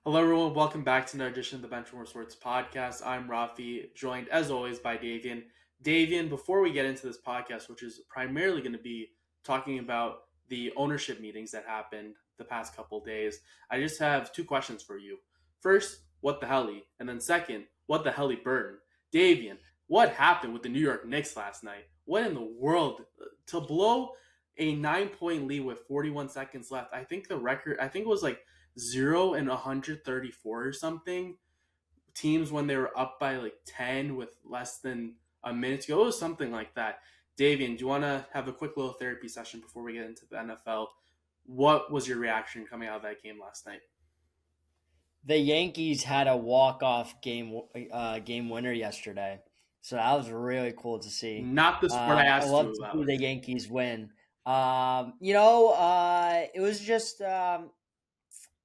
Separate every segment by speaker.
Speaker 1: Hello, everyone. Welcome back to another edition of the Benchwarmer Sports Podcast. I'm Raffi, joined as always by Davian. Davian, before we get into this podcast, which is primarily going to be talking about the ownership meetings that happened the past couple days, I just have two questions for you. First, what the helly? And then second, what the helly Burton? Davian, what happened with the New York Knicks last night? What in the world? To blow a 9-point lead with 41 seconds left, I think the record, I think it was like 0 and 134 or something. Teams when they were up by like 10 with less than a minute to go, it was something like that. Davian, do you want to have a quick little therapy session before we get into the NFL? What was your reaction coming out of that game last night?
Speaker 2: The Yankees had a walk-off game winner yesterday, so that was really cool to see.
Speaker 1: Not the sport I
Speaker 2: I
Speaker 1: asked
Speaker 2: love
Speaker 1: you
Speaker 2: to
Speaker 1: about.
Speaker 2: see the Yankees win. It was just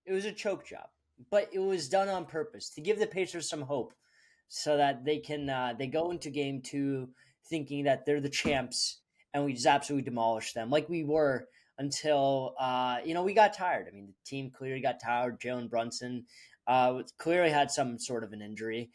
Speaker 2: it was a choke job, but it was done on purpose to give the Pacers some hope, so that they go into game two thinking that they're the champs and we just absolutely demolish them like we were until we got tired. I mean, the team clearly got tired. Jalen Brunson clearly had some sort of an injury.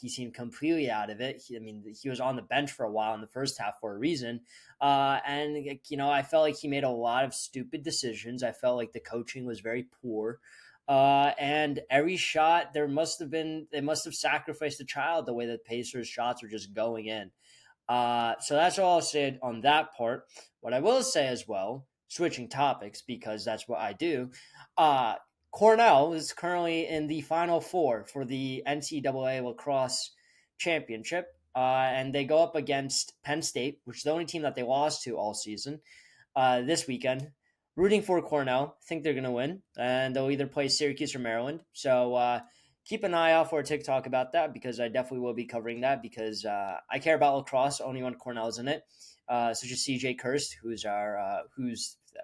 Speaker 2: He seemed completely out of it. He was on the bench for a while in the first half for a reason. I felt like he made a lot of stupid decisions. I felt like the coaching was very poor. And every shot, they must have sacrificed a child the way that Pacers shots were just going in. So that's all I'll say on that part. What I will say as well, switching topics because that's what I do. Uh, Cornell is currently in the Final Four for the NCAA lacrosse championship, and they go up against Penn State, which is the only team that they lost to all season this weekend. Rooting for Cornell, think they're going to win, and they'll either play Syracuse or Maryland. So keep an eye out for a TikTok about that because I definitely will be covering that because I care about lacrosse only when Cornell's in it. Such as CJ Kirst, who's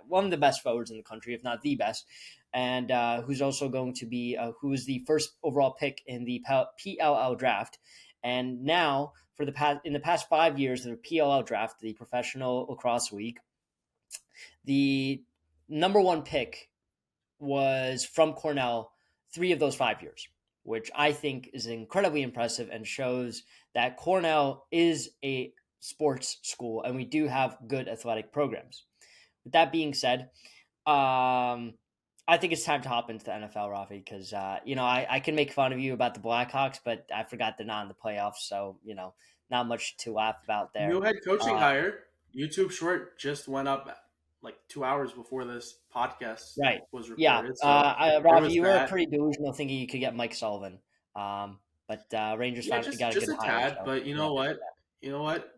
Speaker 2: one of the best forwards in the country, if not the best, and who's also going to be who was the first overall pick in the PLL draft, and now in the past 5 years of the PLL draft, the Professional Lacrosse League, the number one pick was from Cornell 3 of those 5 years, which I think is incredibly impressive and shows that Cornell is a sports school and we do have good athletic programs. With that being said, I think it's time to hop into the NFL, Raffi, because I can make fun of you about the Blackhawks, but I forgot they're not in the playoffs, so not much to laugh about
Speaker 1: New
Speaker 2: there.
Speaker 1: head coaching
Speaker 2: Uh,
Speaker 1: hire. YouTube short just went up like 2 hours before this podcast
Speaker 2: right,
Speaker 1: was
Speaker 2: yeah,
Speaker 1: recorded. So there
Speaker 2: Raffi,
Speaker 1: was
Speaker 2: you were
Speaker 1: that.
Speaker 2: pretty delusional thinking you could get Mike Sullivan, but Rangers
Speaker 1: Yeah,
Speaker 2: finally got a
Speaker 1: just
Speaker 2: good
Speaker 1: a
Speaker 2: hire.
Speaker 1: tad.
Speaker 2: So
Speaker 1: But you
Speaker 2: yeah,
Speaker 1: know what? You know what?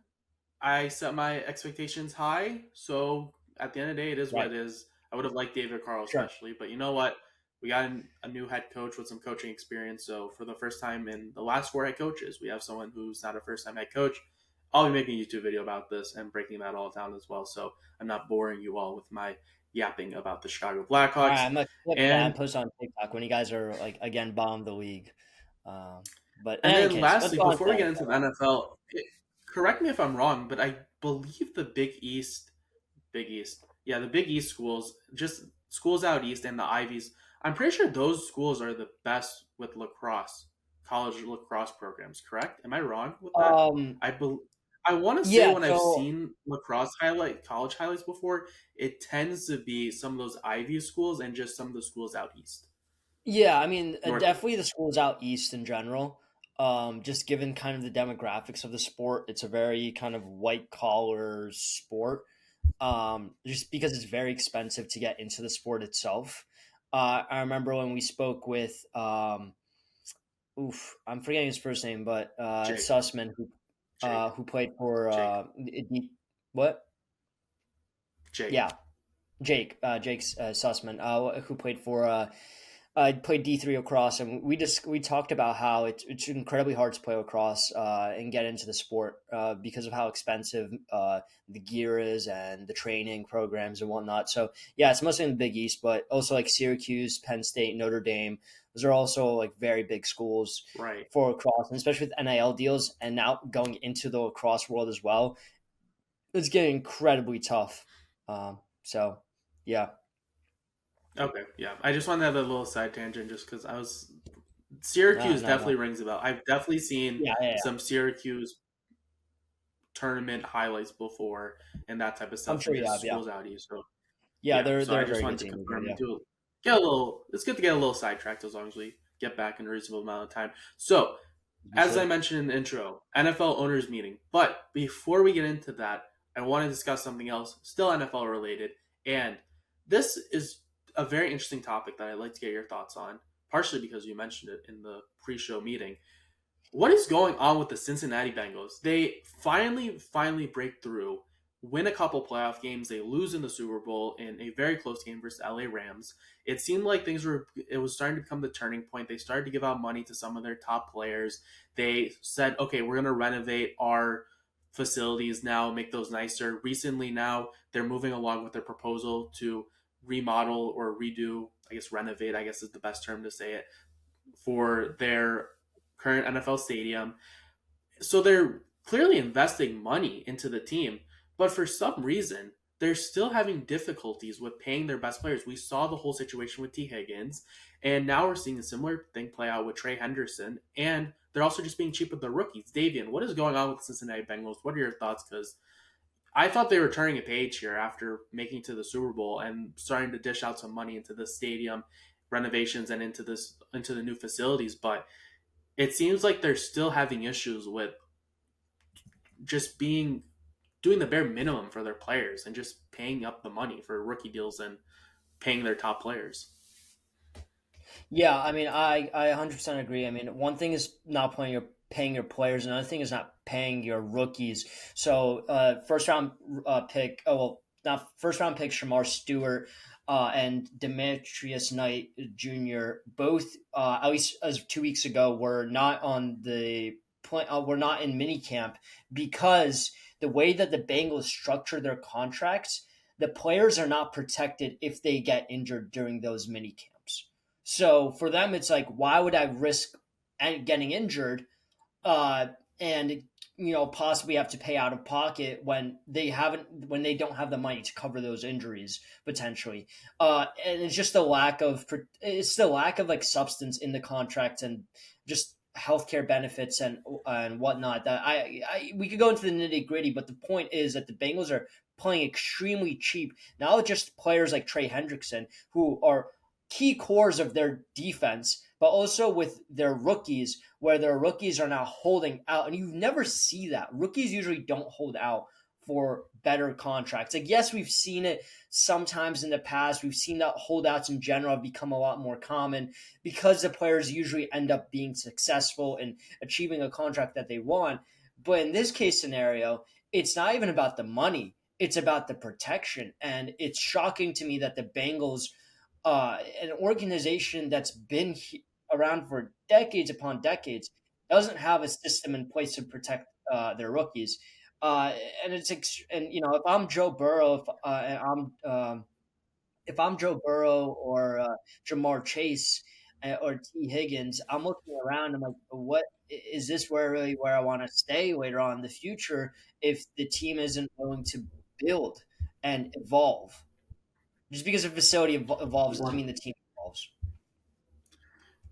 Speaker 1: I set my expectations high, so at the end of the day, it is what
Speaker 2: right,
Speaker 1: it is. I would have liked David Carl
Speaker 2: sure.
Speaker 1: especially, but you know what? We got a new head coach with some coaching experience. So for the first time in the last four head coaches, we have someone who's not a first time head coach. I'll be making a YouTube video about this and breaking that all down as well. So I'm not boring you all with my yapping about the Chicago
Speaker 2: All right,
Speaker 1: Blackhawks.
Speaker 2: I'm gonna clip that and
Speaker 1: And
Speaker 2: post on TikTok when you guys are like again bomb the league. But in
Speaker 1: and
Speaker 2: any
Speaker 1: then
Speaker 2: case, let's
Speaker 1: lastly,
Speaker 2: go on to
Speaker 1: before
Speaker 2: the
Speaker 1: we get into the
Speaker 2: NFL.
Speaker 1: NFL, correct me if I'm wrong, but I believe the Big East. Yeah, the Big East schools, just schools out east and the Ivies. I'm pretty sure those schools are the best with lacrosse, college lacrosse programs. Correct? Am I wrong with that?
Speaker 2: Um,
Speaker 1: I bel I want to say
Speaker 2: yeah,
Speaker 1: when I've
Speaker 2: so
Speaker 1: seen college highlights before, it tends to be some of those Ivy schools and just some of the schools out east,
Speaker 2: yeah,
Speaker 1: northeast.
Speaker 2: definitely the schools out east in general. Just given kind of the demographics of the sport, it's a very kind of white collar sport. Just because it's very expensive to get into the sport itself. I remember when we spoke with I'm forgetting his first name, but
Speaker 1: Jake,
Speaker 2: Sussman,
Speaker 1: Jake,
Speaker 2: who played for
Speaker 1: Jake,
Speaker 2: what?
Speaker 1: Jake.
Speaker 2: Yeah, Jake Sussman, who played for played D3 lacrosse, and we talked about how it's incredibly hard to play lacrosse and get into the sport because of how expensive the gear is and the training programs and whatnot. So yeah, it's mostly in the Big East, but also like Syracuse, Penn State, Notre Dame. Those are also like very big schools
Speaker 1: Right.
Speaker 2: for lacrosse, and especially with NIL deals, and now going into the lacrosse world as well. It's getting incredibly tough. So yeah.
Speaker 1: Okay, yeah. I just wanted to have a little side tangent just because
Speaker 2: No,
Speaker 1: Syracuse
Speaker 2: no,
Speaker 1: definitely
Speaker 2: no.
Speaker 1: rings a bell. I've definitely seen
Speaker 2: Yeah, yeah, yeah.
Speaker 1: some Syracuse tournament highlights before and that type of
Speaker 2: I'm
Speaker 1: stuff, and
Speaker 2: sure you have.
Speaker 1: just
Speaker 2: Yeah,
Speaker 1: schools out east. So
Speaker 2: yeah.
Speaker 1: yeah,
Speaker 2: They're
Speaker 1: so I
Speaker 2: a
Speaker 1: just
Speaker 2: very good
Speaker 1: wanted to
Speaker 2: team over there.
Speaker 1: confirm and
Speaker 2: Yeah,
Speaker 1: get a little. It's good to get a little sidetracked as long as we get back in a reasonable amount of time. So
Speaker 2: you
Speaker 1: as I
Speaker 2: should.
Speaker 1: mentioned in the intro, NFL owners meeting. But before we get into that, I want to discuss something else, still NFL related, and this is a very interesting topic that I'd like to get your thoughts on. Partially because you mentioned it in the pre-show meeting. What is going on with the Cincinnati Bengals? They finally break through, win a couple playoff games. They lose in the Super Bowl in a very close game versus LA Rams. It seemed like it was starting to become the turning point. They started to give out money to some of their top players. They said, okay, we're going to renovate our facilities now, make those nicer. Recently, now they're moving along with their proposal to remodel or redo, I guess renovate, I guess is the best term to say it, for their current NFL stadium. So they're clearly investing money into the team, but for some reason, they're still having difficulties with paying their best players. We saw the whole situation with T. Higgins, and now we're seeing a similar thing play out with Trey Henderson, and they're also just being cheap with the rookies. Davian, what is going on with the Cincinnati Bengals? What are your thoughts? Because I thought they were turning a page here after making it to the Super Bowl and starting to dish out some money into the stadium renovations and into the new facilities, but it seems like they're still having issues with just being doing the bare minimum for their players and just paying up the money for rookie deals and paying their top players.
Speaker 2: Yeah, I mean, I 100% agree. I mean, one thing is not paying your players, another thing is not paying your rookies. So, first round pick, oh well, not first round pick Shamar Stewart and Demetrius Knight Jr. both, at least as of 2 weeks ago, were not on the were not in minicamp because the way that the Bengals structure their contracts, the players are not protected if they get injured during those mini camps. So for them, it's like, why would I risk getting injured uh, and possibly have to pay out of pocket when they don't have the money to cover those injuries potentially? And it's the lack of like substance in the contract and just healthcare benefits and whatnot that we could go into the nitty gritty, but the point is that the Bengals are playing extremely cheap. Not just players like Trey Hendrickson, who are key cores of their defense, but also with their rookies, where their rookies are now holding out. And you never see that. Rookies usually don't hold out for better contracts. Like, yes, we've seen it sometimes in the past. We've seen that holdouts in general have become a lot more common because the players usually end up being successful in achieving a contract that they want. But in this case scenario, it's not even about the money. It's about the protection. And it's shocking to me that the Bengals, an organization that's been around for decades upon decades, doesn't have a system in place to protect their rookies. Uh, and if I'm Joe Burrow, if I'm Joe Burrow or Jamar Chase or T Higgins, I'm looking around. I'm like, what is this where I want to stay later on in the future if the team isn't going to build and evolve? Just because a facility evolves doesn't
Speaker 1: One
Speaker 2: mean the team evolves.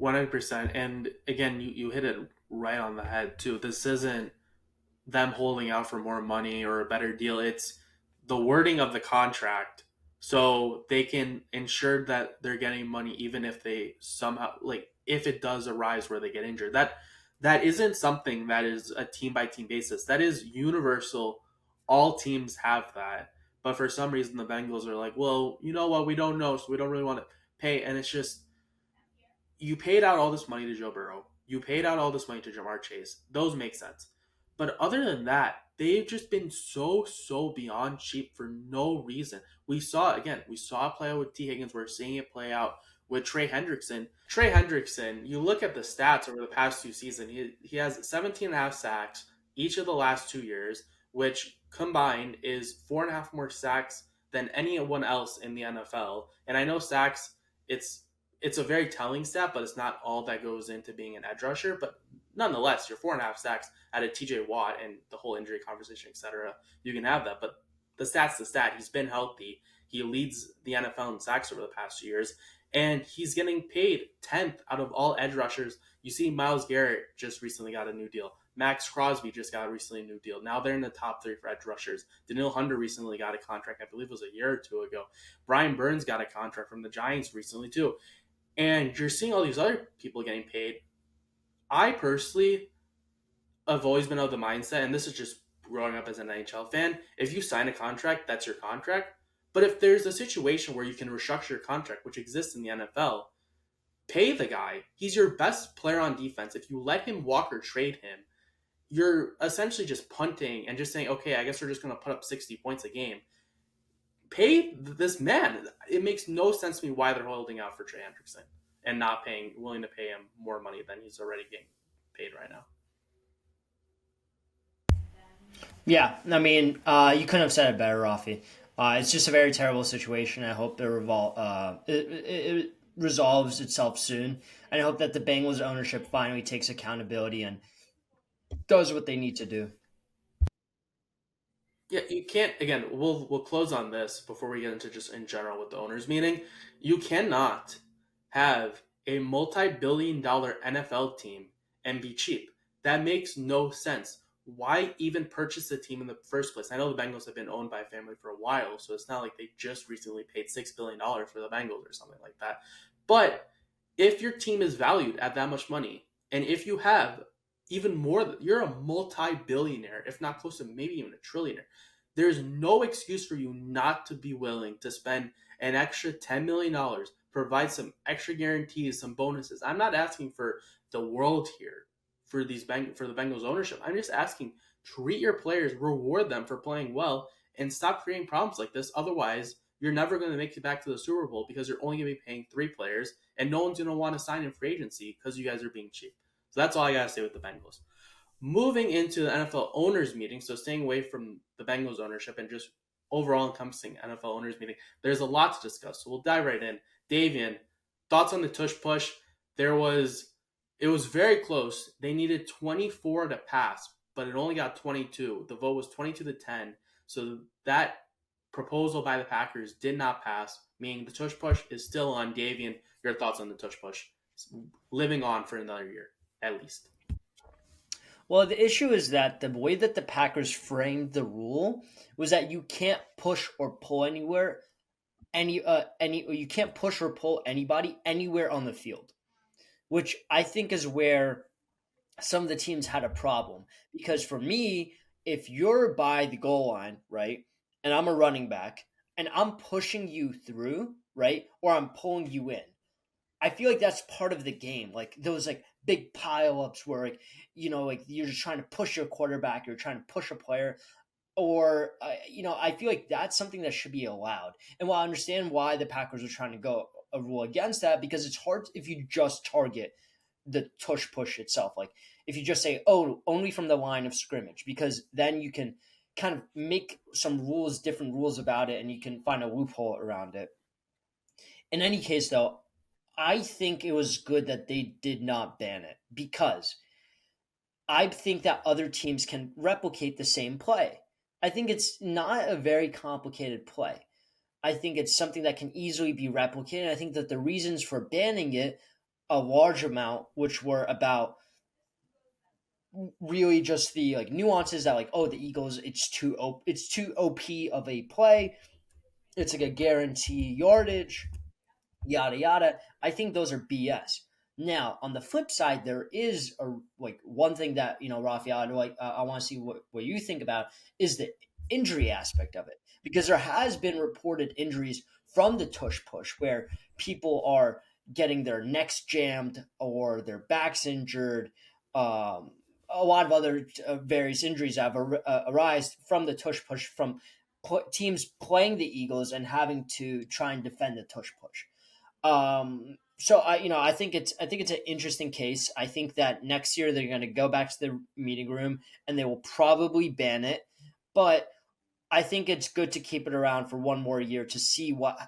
Speaker 1: 100%. And again, you hit it right on the head too. This isn't them holding out for more money or a better deal. It's the wording of the contract so they can ensure that they're getting money even if they somehow like if it does arise where they get injured. That isn't something that is a team by team basis. That is universal. All teams have that. But for some reason the Bengals are like, well, you know what, we don't know, so we don't really want to pay. And it's just you paid out all this money to Joe Burrow. You paid out all this money to Jamar Chase. Those make sense. But other than that, they've just been so beyond cheap for no reason. We saw it play out with T. Higgins. We're seeing it play out with Trey Hendrickson. Trey Hendrickson, you look at the stats over the past two seasons, he has 17 and a half sacks each of the last 2 years, which combined is 4.5 more sacks than anyone else in the NFL. And I know sacks, it's it's a very telling stat, but it's not all that goes into being an edge rusher. But nonetheless, your 4.5 sacks at a TJ Watt and the whole injury conversation, etc. You can have that, but the stat's the stat. He's been healthy. He leads the NFL in sacks over the past 2 years, and he's getting paid 10th out of all edge rushers. You see, Myles Garrett just recently got a new deal. Max Crosby just got recently a new deal. Now they're in the top three for edge rushers. Daniil Hunter recently got a contract, I believe it was a year or two ago. Brian Burns got a contract from the Giants recently too. And you're seeing all these other people getting paid. I personally have always been of the mindset, and this is just growing up as an NHL fan, if you sign a contract, that's your contract. But if there's a situation where you can restructure your contract, which exists in the NFL, pay the guy. He's your best player on defense. If you let him walk or trade him, you're essentially just punting and just saying, okay, I guess we're just going to put up 60 points a game. Pay this man. It makes no sense to me why they're holding out for Trey Hendrickson and not willing to pay him more money than he's already getting paid right now.
Speaker 2: Yeah, I mean, you couldn't have said it better, Rafi. It's just a very terrible situation. I hope it resolves itself soon. And I hope that the Bengals ownership finally takes accountability and does what they need to do.
Speaker 1: Yeah, you can't. Again, we'll close on this before we get into just in general with the owners meeting. You cannot have a multi-billion-dollar NFL team and be cheap. That makes no sense. Why even purchase the team in the first place? I know the Bengals have been owned by a family for a while, so it's not like they just recently paid $6 billion for the Bengals or something like that. But if your team is valued at that much money, and if you have even more, you're a multi-billionaire, if not close to maybe even a trillionaire. There's no excuse for you not to be willing to spend an extra $10 million, provide some extra guarantees, some bonuses. I'm not asking for the world here for for the Bengals ownership. I'm just asking, treat your players, reward them for playing well, and stop creating problems like this. Otherwise, you're never going to make it back to the Super Bowl because you're only going to be paying three players, and no one's going to want to sign in free agency because you guys are being cheap. So that's all I got to say with the Bengals. Moving into the NFL owners meeting, so staying away from the Bengals ownership and just overall encompassing NFL owners meeting, there's a lot to discuss. So we'll dive right in. Davian, thoughts on the tush push? It was very close. They needed 24 to pass, but it only got 22. The vote was 22-10. So that proposal by the Packers did not pass, meaning the tush push is still on. Davian, your thoughts on the tush push? Living on for another year, at least.
Speaker 2: Well, the issue is that the way that the Packers framed the rule was that you can't push or pull anywhere, you can't push or pull anybody anywhere on the field, which I think is where some of the teams had a problem. Because for me, if you're by the goal line, right, and I'm a running back, and I'm pushing you through, right, or I'm pulling you in, I feel like that's part of the game. Like those like big pile ups where like like you're just trying to push your quarterback, you're trying to push a player, or I feel like that's something that should be allowed. And while I understand why the Packers are trying to go a rule against that, because it's hard if you just target the tush push itself. Like if you just say, oh, only from the line of scrimmage, because then you can kind of make some rules, different rules about it, and you can find a loophole around it. In any case, though, I think it was good that they did not ban it because I think that other teams can replicate the same play. I think it's not a very complicated play. I think it's something that can easily be replicated. I think that the reasons for banning it, a large amount, which were about really just the like nuances that like, oh, the Eagles, it's too OP of a play. It's like a guarantee yardage, yada yada. I think those are BS. Now, on the flip side, there is a like one thing that Raphael, I want to see what you think about is the injury aspect of it, because there has been reported injuries from the tush push where people are getting their necks jammed or their backs injured. A lot of other various injuries have arise from the tush push from teams playing the Eagles and having to try and defend the tush push. So I think it's an interesting case. I think that next year they're going to go back to the meeting room and they will probably ban it. But I think it's good to keep it around for one more year to see what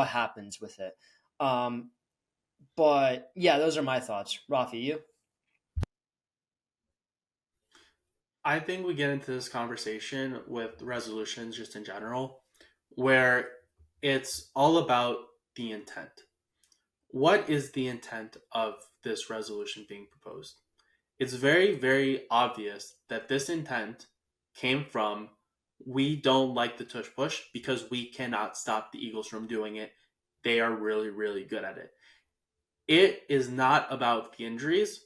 Speaker 2: happens with it. Um, but yeah, those are my thoughts. Rafi, you?
Speaker 1: I think we get into this conversation with resolutions just in general, where It's all about the intent. What is the intent of this resolution being proposed? It's very, very obvious that this intent came from we don't like the tush push because we cannot stop the Eagles from doing it. They are really, really good at it. It is not about the injuries.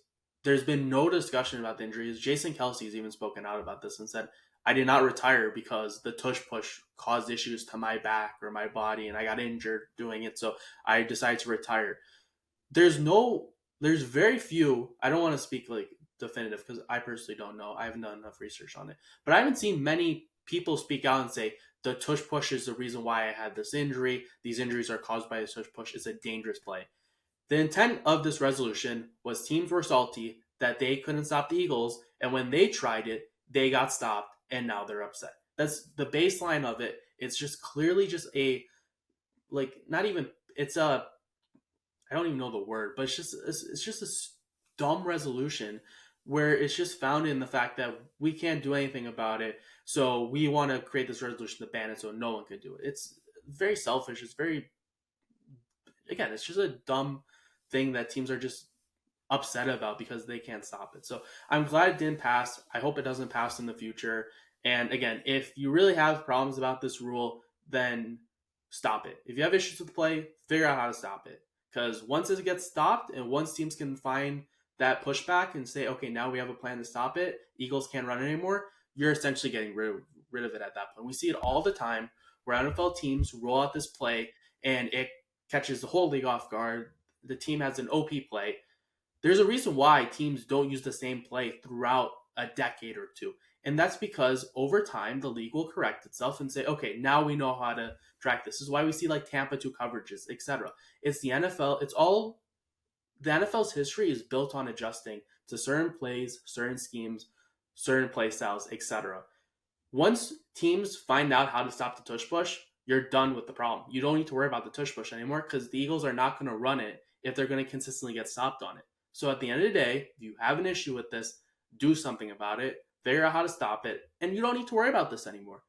Speaker 1: There's been no discussion about the injuries. Jason Kelsey's even spoken out about this and said, I did not retire because the tush push caused issues to my back or my body and I got injured doing it. So I decided to retire. There's no, there's very few, I don't want to speak like definitive because I personally don't know. I haven't done enough research on it. But I haven't seen many people speak out and say, the tush push is the reason why I had this injury. These injuries are caused by the tush push. It's a dangerous play. The intent of this resolution was teams were salty that they couldn't stop the Eagles, and when they tried it, they got stopped, and now they're upset. That's the baseline of it. It's just clearly just a like not even it's a I don't even know the word, but it's just a dumb resolution where it's just found in the fact that we can't do anything about it, so we want to create this resolution to ban it so no one can do it. It's very selfish. It's very again, it's just a dumb thing that teams are just upset about because they can't stop it. So I'm glad it didn't pass. I hope it doesn't pass in the future. And again, if you really have problems about this rule, then stop it. If you have issues with the play, figure out how to stop it. Because once it gets stopped and once teams can find that pushback and say, okay, now we have a plan to stop it, Eagles can't run anymore, you're essentially getting rid of it at that point. We see it all the time where NFL teams roll out this play and it catches the whole league off guard. The team has an OP play. There's a reason why teams don't use the same play throughout a decade or two. And that's because over time, the league will correct itself and say, okay, now we know how to track this. This is why we see like Tampa 2 coverages, etc. It's the NFL. It's all the NFL's history is built on adjusting to certain plays, certain schemes, certain play styles, etc. Once teams find out how to stop the tush push, you're done with the problem. You don't need to worry about the tush push anymore because the Eagles are not going to run it if they're going to consistently get stopped on it. So at the end of the day, if you have an issue with this, do something about it, figure out how to stop it, and you don't need to worry about this anymore.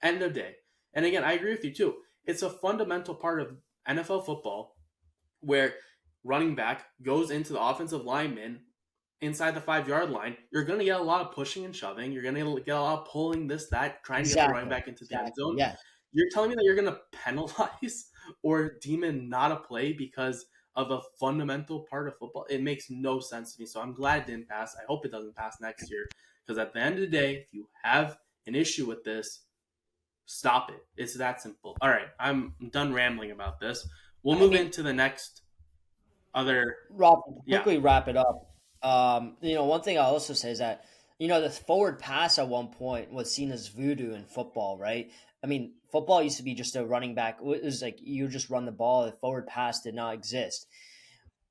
Speaker 1: End of day. And again, I agree with you too. It's a fundamental part of NFL football where running back goes into the offensive lineman inside the 5 yard line, you're going to get a lot of pushing and shoving. You're going to get a lot of pulling this, that, trying to get the running
Speaker 2: Exactly.
Speaker 1: back into the end
Speaker 2: Exactly.
Speaker 1: zone.
Speaker 2: Yeah.
Speaker 1: You're telling me that you're going to penalize or deem it not a play because of a fundamental part of football? It makes no sense to me. So I'm glad it didn't pass. I hope it doesn't pass next year because at the end of the day, if you have an issue with this, stop it. It's that simple. All right, I'm done rambling about this. We'll
Speaker 2: I
Speaker 1: move
Speaker 2: mean,
Speaker 1: into the next other.
Speaker 2: Rob, to
Speaker 1: Yeah,
Speaker 2: quickly wrap it up. One thing I'll also say is that, the forward pass at one point was seen as voodoo in football, right? I mean, football used to be just a running back. It was like you just run the ball. The forward pass did not exist.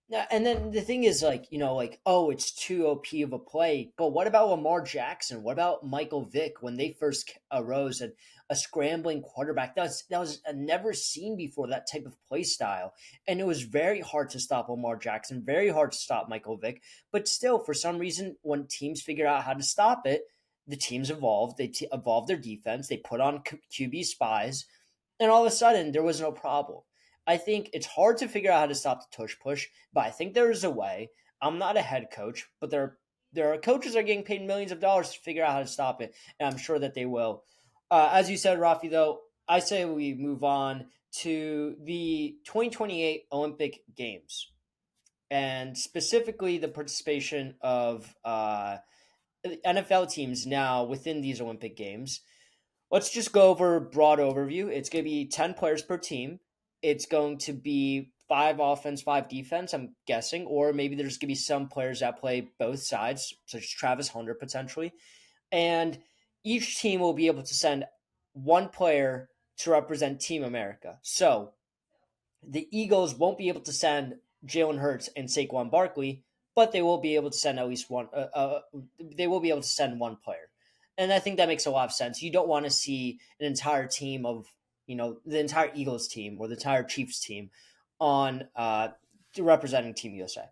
Speaker 2: Yeah, and then the thing is, oh, it's too OP of a play. But what about Lamar Jackson? What about Michael Vick when they first arose and a scrambling quarterback? That was never seen before, that type of play style, and it was very hard to stop Lamar Jackson, very hard to stop Michael Vick. But still, for some reason, when teams figured out how to stop it, the teams evolved. They evolved their defense. They put on QB spies, and all of a sudden, there was no problem. I think it's hard to figure out how to stop the tush push, but I think there is a way. I'm not a head coach, but there are coaches that are getting paid millions of dollars to figure out how to stop it, and I'm sure that they will. As you said, Rafi, though, I say we move on to the 2028 Olympic Games, and specifically the participation of NFL teams now within these Olympic Games. Let's just go over a broad overview. It's going to be 10 players per team. It's going to be 5 offense, 5 defense, I'm guessing. Or maybe there's going to be some players that play both sides, such as Travis Hunter potentially. And each team will be able to send one player to represent Team America. So the Eagles won't be able to send Jalen Hurts and Saquon Barkley, but they will be able to send at least one. They will be able to send one player, and I think that makes a lot of sense. You don't want to see an entire team of the entire Eagles team or the entire Chiefs team on representing Team USA.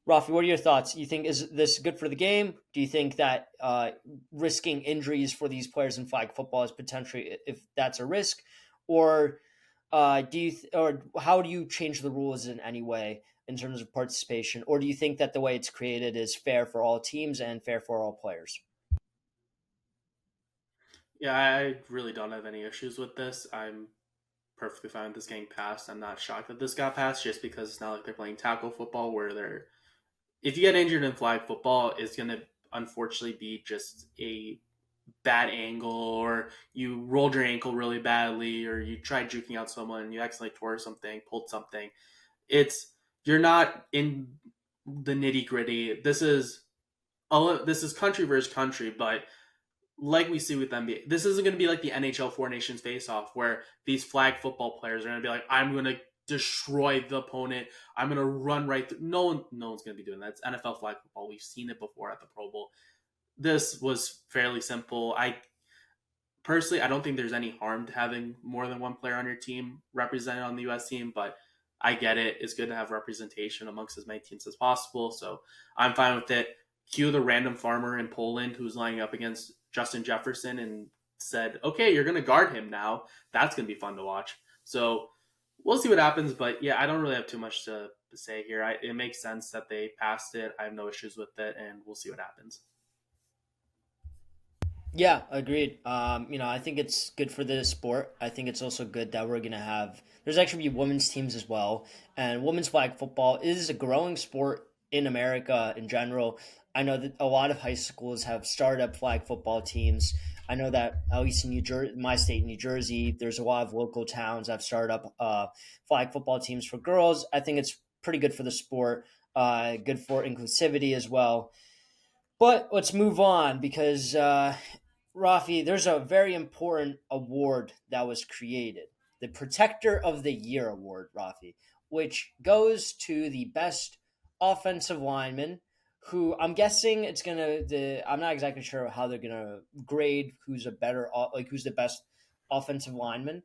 Speaker 2: Rafi, what are your thoughts? You think is this good for the game? Do you think that risking injuries for these players in flag football is potentially, if that's a risk, or Do you or how do you change the rules in any way in terms of participation, or do you think that the way it's created is fair for all teams and fair for all players?
Speaker 1: Yeah, I really don't have any issues with this. I'm perfectly fine with this getting passed. I'm not shocked that this got passed just because it's not like they're playing tackle football where they're if you get injured in flag football, it's gonna unfortunately be just a bad angle or you rolled your ankle really badly or you tried juking out someone and you accidentally tore something, pulled something. It's you're not in the nitty gritty. This is country versus country, but like we see with NBA, this isn't going to be like the NHL Four Nations face off where these flag football players are going to be like, I'm going to destroy the opponent. I'm going to run right through. No one's going to be doing that. It's NFL flag football. We've seen it before at the Pro Bowl. This was fairly simple. I personally, I don't think there's any harm to having more than one player on your team represented on the U.S. team, but I get it. It's good to have representation amongst as many teams as possible. So I'm fine with it. Cue the random farmer in Poland who's lining up against Justin Jefferson and said, okay, you're going to guard him now. That's going to be fun to watch. So we'll see what happens. But yeah, I don't really have too much to say here. It makes sense that they passed it. I have no issues with it, and we'll see what happens.
Speaker 2: Yeah, agreed. I think it's good for the sport. I think it's also good that we're gonna have. There's actually be women's teams as well, and women's flag football is a growing sport in America in general. I know that a lot of high schools have startup flag football teams. I know that at least in New Jersey, my state, New Jersey, there's a lot of local towns that have started up flag football teams for girls. I think it's pretty good for the sport. Good for inclusivity as well. But let's move on because Raffi, there's a very important award that was created, the Protector of the Year award, Raffi, which goes to the best offensive lineman. Who I'm guessing it's gonna. I'm not exactly sure how they're gonna grade who's a better, like who's the best offensive lineman,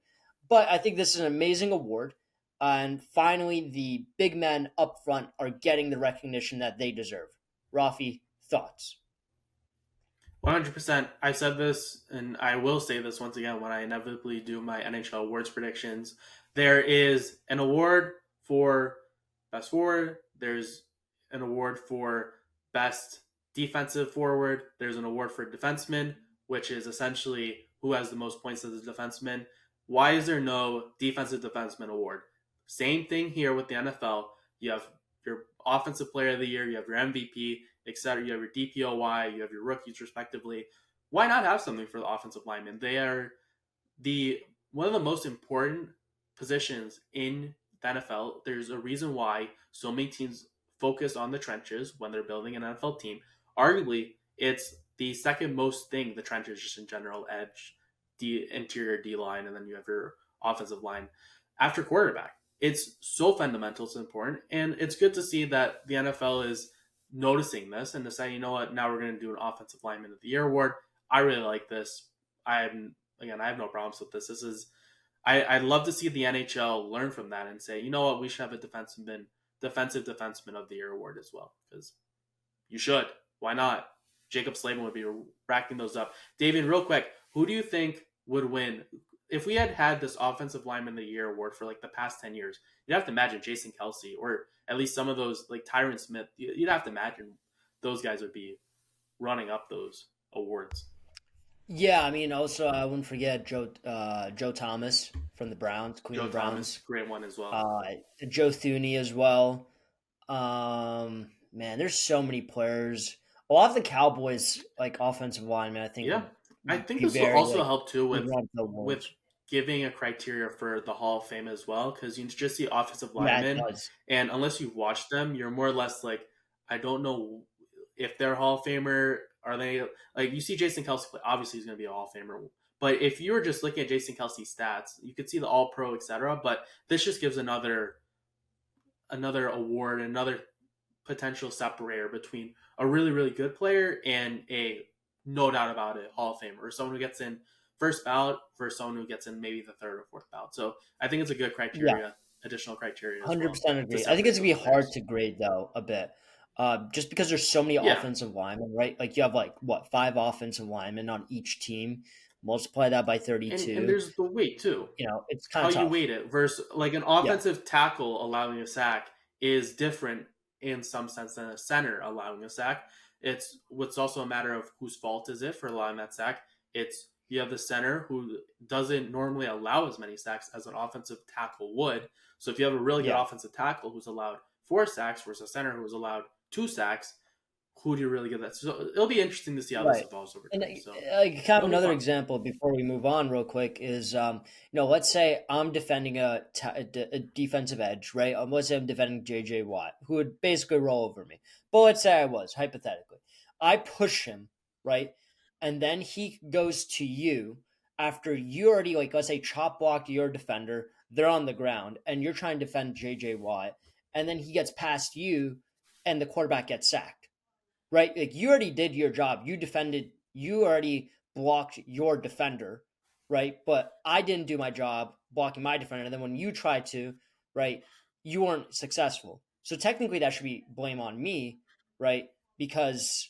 Speaker 2: but I think this is an amazing award. And finally, the big men up front are getting the recognition that they deserve. Rafi, thoughts?
Speaker 1: 100%. I said this, and I will say this once again when I inevitably do my NHL awards predictions. There is an award for best forward. There's an award for best defensive forward. There's an award for defenseman, which is essentially who has the most points as a defenseman. Why is there no defensive defenseman award? Same thing here with the NFL. You have your offensive player of the year, you have your MVP, etc. You have your DPOY, you have your rookies respectively. Why not have something for the offensive linemen? They are the one of the most important positions in the NFL. There's a reason why so many teams focus on the trenches when they're building an NFL team. Arguably, it's the second most thing the trenches just in general edge, the interior D line, and then you have your offensive line after quarterback. It's so fundamental, it's important, and it's good to see that the NFL is noticing this and deciding, you know what, now we're going to do an offensive lineman of the year award. I really like this. I have no problems with this. I'd love to see the NHL learn from that and say, you know what, we should have a defensive defenseman of the year award as well because you should. Why not? Jacob Slavin would be racking those up. Davian, real quick, who do you think would win if we had had this offensive lineman of the year award for like the past 10 years? You'd have to imagine Jason Kelsey or at least some of those like Tyron Smith. You'd have to imagine those guys would be running up those awards.
Speaker 2: Yeah, I mean, also I wouldn't forget Joe Thomas from the Browns,
Speaker 1: Joe
Speaker 2: Cleveland
Speaker 1: Thomas,
Speaker 2: Browns.
Speaker 1: great one as well.
Speaker 2: Uh, Joe Thuney as well. Man, there's so many players. A lot of the Cowboys, like offensive linemen, I think
Speaker 1: Yeah,
Speaker 2: would
Speaker 1: I think
Speaker 2: be
Speaker 1: this will
Speaker 2: very
Speaker 1: also
Speaker 2: like
Speaker 1: help too
Speaker 2: would want the
Speaker 1: with
Speaker 2: awards.
Speaker 1: giving a criteria for the Hall of Fame as well because you just see offensive
Speaker 2: Yeah, it
Speaker 1: linemen,
Speaker 2: does.
Speaker 1: and unless you've watched them, you're more or less like, I don't know if they're Hall of Famer. Are they like you see Jason Kelsey play? Obviously, he's going to be a Hall of Famer. But if you were just looking at Jason Kelsey's stats, you could see the All Pro, etc. But this just gives another award, another potential separator between a really, really good player and a no doubt about it Hall of Famer, or someone who gets in first ballot versus someone who gets in maybe the third or fourth ballot. So I think it's a good
Speaker 2: Yeah,
Speaker 1: criteria, additional criteria as well
Speaker 2: 100%
Speaker 1: to
Speaker 2: agree. I think
Speaker 1: separate
Speaker 2: it's gonna be
Speaker 1: those
Speaker 2: hard
Speaker 1: players.
Speaker 2: to grade though a bit, just because there's so many
Speaker 1: Yeah,
Speaker 2: offensive linemen, right? Like you have like what 5 offensive linemen on each team. multiply that by
Speaker 1: And
Speaker 2: 32.
Speaker 1: there's the weight too.
Speaker 2: It's kind
Speaker 1: How
Speaker 2: of
Speaker 1: you
Speaker 2: tough.
Speaker 1: weight it versus like an
Speaker 2: Yeah.
Speaker 1: offensive tackle allowing a sack is different in some sense than a center allowing a sack. It's also a matter of whose fault is it for allowing that sack. It's you have the center who doesn't normally allow as many sacks as an offensive tackle would. So if you have a really good
Speaker 2: Yeah.
Speaker 1: offensive tackle who's allowed 4 sacks versus a center who's allowed 2 sacks, who do you really give that? So it'll be interesting to see how this
Speaker 2: Right.
Speaker 1: evolves over
Speaker 2: And
Speaker 1: time. So
Speaker 2: kind of
Speaker 1: it'll be
Speaker 2: another
Speaker 1: fun.
Speaker 2: example before we move on, real quick, is let's say I'm defending a defensive edge, right? Let's say I'm defending J.J. Watt, who would basically roll over me. But let's say I was hypothetically, I push him, right, and then he goes to you after you already, like, let's say chop blocked your defender. They're on the ground, and you're trying to defend J.J. Watt, and then he gets past you, and the quarterback gets sacked, right? Like, you already did your job. You defended, you already blocked your defender, right? But I didn't do my job blocking my defender. And then when you tried to, right, you weren't successful. So technically that should be blame on me, right? Because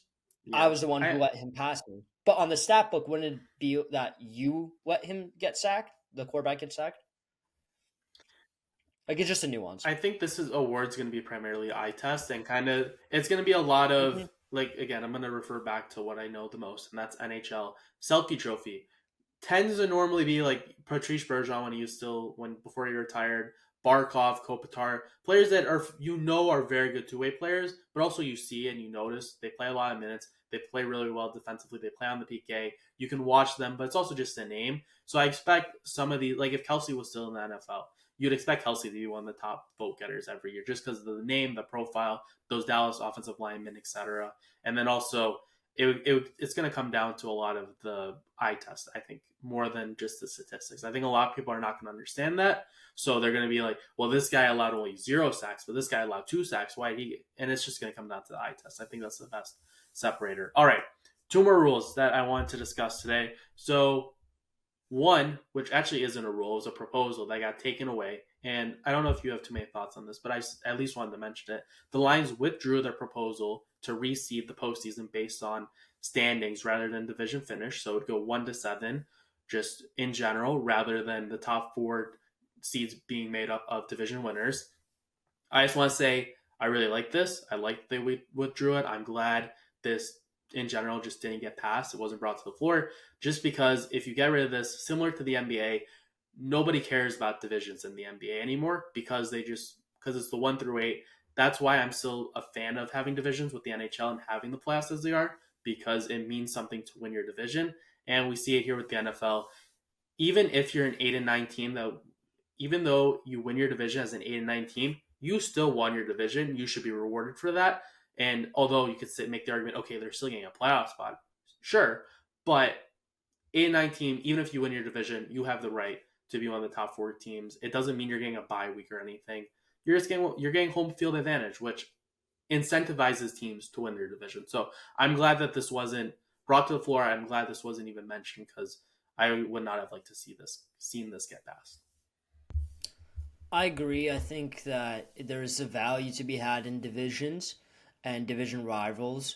Speaker 2: I
Speaker 1: Yeah,
Speaker 2: was the one who
Speaker 1: I
Speaker 2: let him pass me. But on the stat book, wouldn't it be that you let him get sacked? The quarterback get sacked? Like, it's just a nuance.
Speaker 1: I think this is award's going to be primarily eye test and kind of it's going to be a lot of
Speaker 2: Mm-hmm.
Speaker 1: like again I'm going to refer back to what I know the most and that's NHL Selkie Trophy tends to normally be like Patrice Bergeron when he was still when before he retired, Barkov, Kopitar, players that are are very good two-way players, but also you see and you notice they play a lot of minutes. They play really well defensively. They play on the PK. You can watch them, but it's also just a name. So I expect some of the like if Kelsey was still in the NFL, you'd expect Kelsey to be one of the top vote getters every year just because of the name, the profile, those Dallas offensive linemen, etc. And then also it's going to come down to a lot of the eye test, I think, more than just the statistics. I think a lot of people are not going to understand that. So they're going to be like, well, this guy allowed only 0 sacks, but this guy allowed 2 sacks. Why did he? And it's just going to come down to the eye test. I think that's the best separator. All right. 2 more rules that I wanted to discuss today. So one, which actually isn't a rule, is a proposal that got taken away. And I don't know if you have too many thoughts on this, but I at least wanted to mention it. The Lions withdrew their proposal to reseed the postseason based on standings rather than division finish. So it would go 1 to 7, just in general, rather than the top 4 seeds being made up of division winners. I just want to say I really like this. I like that they withdrew it. I'm glad this in general just didn't get passed. It wasn't brought to the floor just because if you get rid of this, similar to the NBA, nobody cares about divisions in the NBA anymore because it's the 1 through 8. That's why I'm still a fan of having divisions with the NHL and having the playoffs as they are because it means something to win your division. And we see it here with the NFL. Even if you're an 8 and 9 team, that even though you win your division as an 8 and 9 team, you still won your division. You should be rewarded for that. And although you could make the argument, okay, they're still getting a playoff spot, sure, but 8 and 9 team, even if you win your division, you have the right to be one of the top 4 teams. It doesn't mean you're getting a bye week or anything. You're getting home field advantage, which incentivizes teams to win their division. So I'm glad that this wasn't brought to the floor. I'm glad this wasn't even mentioned because I would not have liked to seen this get passed.
Speaker 2: I agree. I think that there's a value to be had in divisions and division rivals.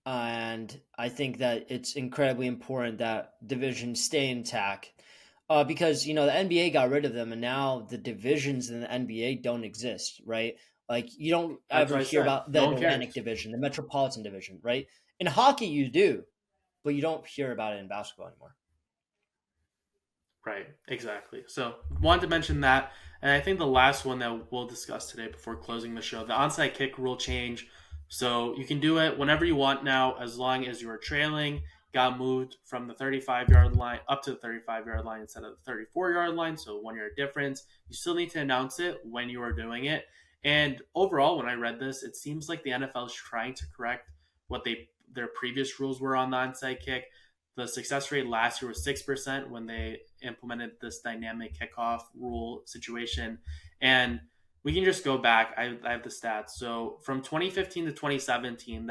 Speaker 2: And I think that it's incredibly important that divisions stay intact. Because, the NBA got rid of them and now the divisions in the NBA don't exist, right? Like, you don't
Speaker 1: That's
Speaker 2: ever
Speaker 1: what I
Speaker 2: hear
Speaker 1: said.
Speaker 2: about the
Speaker 1: No one
Speaker 2: Atlantic
Speaker 1: cares.
Speaker 2: division, the Metropolitan division, right? In hockey, you do, but you don't hear about it in basketball anymore.
Speaker 1: Right, exactly. So wanted to mention that, and I think the last one that we'll discuss today before closing the show, the onside kick rule change. So you can do it whenever you want now, as long as you are trailing. Got moved from the 35-yard line up to the 35-yard line instead of the 34-yard line, so 1 yard difference. You still need to announce it when you are doing it. And overall, when I read this, it seems like the NFL is trying to correct what their previous rules were on the onside kick. The success rate last year was 6% when they implemented this dynamic kickoff rule situation. And we can just go back. I have the stats. So from 2015 to 2017,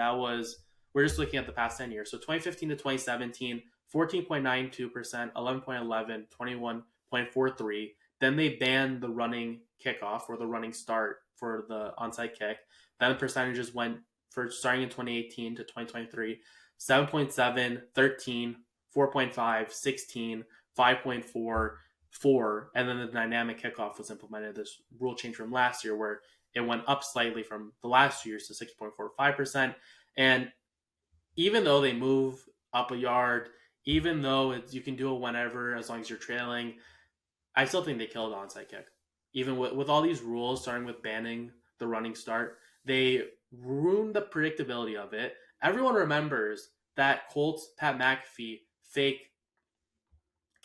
Speaker 1: we're just looking at the past 10 years. So 2015 to 2017, 14.92%, 11.11, 21.43. Then they banned the running kickoff or the running start for the onside kick. Then the percentages went for starting in 2018 to 2023 7.7, 13, 4.5, 16, 5.4, 4, and then the dynamic kickoff was implemented. This rule change from last year where it went up slightly from the last 2 years to 6.45%. And even though they move up a yard, even though you can do it whenever as long as you're trailing, I still think they killed onside kick. Even with all these rules, starting with banning the running start, they ruined the predictability of it. Everyone remembers that Colts Pat McAfee fake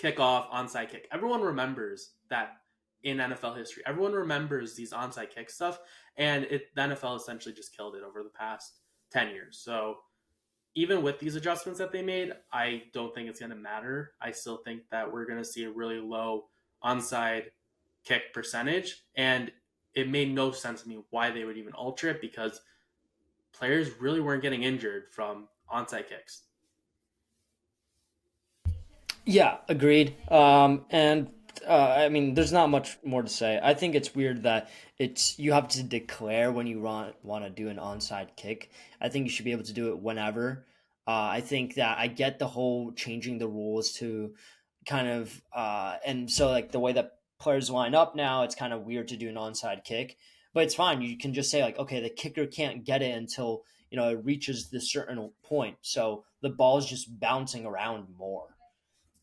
Speaker 1: kickoff onside kick. Everyone remembers that in NFL history. Everyone remembers these onside kick stuff, and the NFL essentially just killed it over the past 10 years. So even with these adjustments that they made, I don't think it's going to matter. I still think that we're going to see a really low onside kick percentage. And it made no sense to me why they would even alter it because players really weren't getting injured from onside kicks.
Speaker 2: Yeah, agreed. And I mean, there's not much more to say. I think it's weird that it's you have to declare when you want to do an onside kick. I think you should be able to do it whenever. I think that I get the whole changing the rules to kind of and so like the way that players line up now, it's kind of weird to do an onside kick, but it's fine. You can just say like, okay, the kicker can't get it until it reaches this certain point, so the ball is just bouncing around more.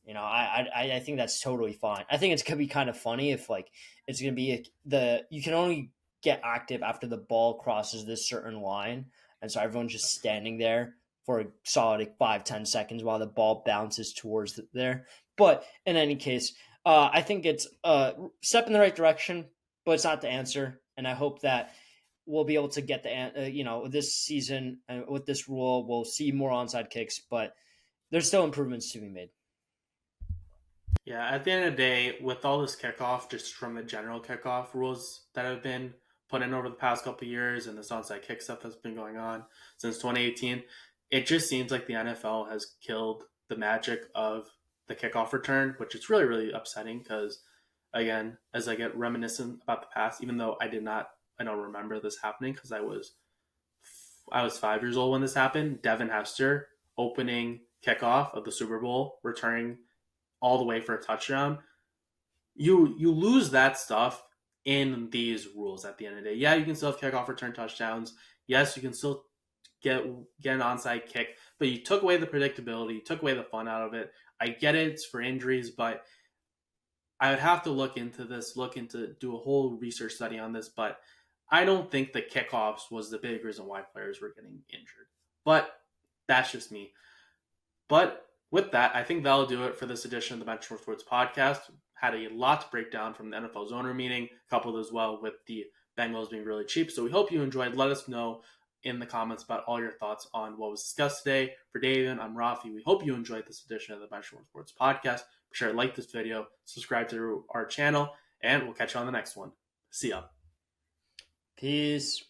Speaker 2: I think that's totally fine. I think it's gonna be kind of funny if like it's gonna be the you can only get active after the ball crosses this certain line, and so everyone's just standing there for a solid like 5-10 seconds while the ball bounces towards there. But in any case, I think it's a step in the right direction, but it's not the answer. And I hope that we'll be able to get this season with this rule, we'll see more onside kicks, but there's still improvements to be made.
Speaker 1: Yeah, at the end of the day, with all this kickoff, just from the general kickoff rules that have been put in over the past couple of years and this onside kick stuff that's been going on since 2018, it just seems like the NFL has killed the magic of the kickoff return, which is really, really upsetting because, again, as I get reminiscent about the past, even though I don't remember this happening because I was 5 years old when this happened. Devin Hester opening kickoff of the Super Bowl, returning all the way for a touchdown. You lose that stuff in these rules at the end of the day. Yeah, you can still have kickoff return touchdowns. Yes, you can still get an onside kick, but you took away the predictability, you took away the fun out of it. I get it, it's for injuries, but I would have to look into do a whole research study on this, but I don't think the kickoffs was the big reason why players were getting injured. But that's just me. But with that, I think that'll do it for this edition of the Benchwarmer Sports Podcast. Had a lot to break down from the NFL's owner meeting, coupled as well with the Bengals being really cheap. So we hope you enjoyed. Let us know in the comments about all your thoughts on what was discussed today. For Davian, I'm Raffi. We hope you enjoyed this edition of the Benchwarmer Sports Podcast. Be sure to like this video, subscribe to our channel, and we'll catch you on the next one. See ya.
Speaker 2: Peace.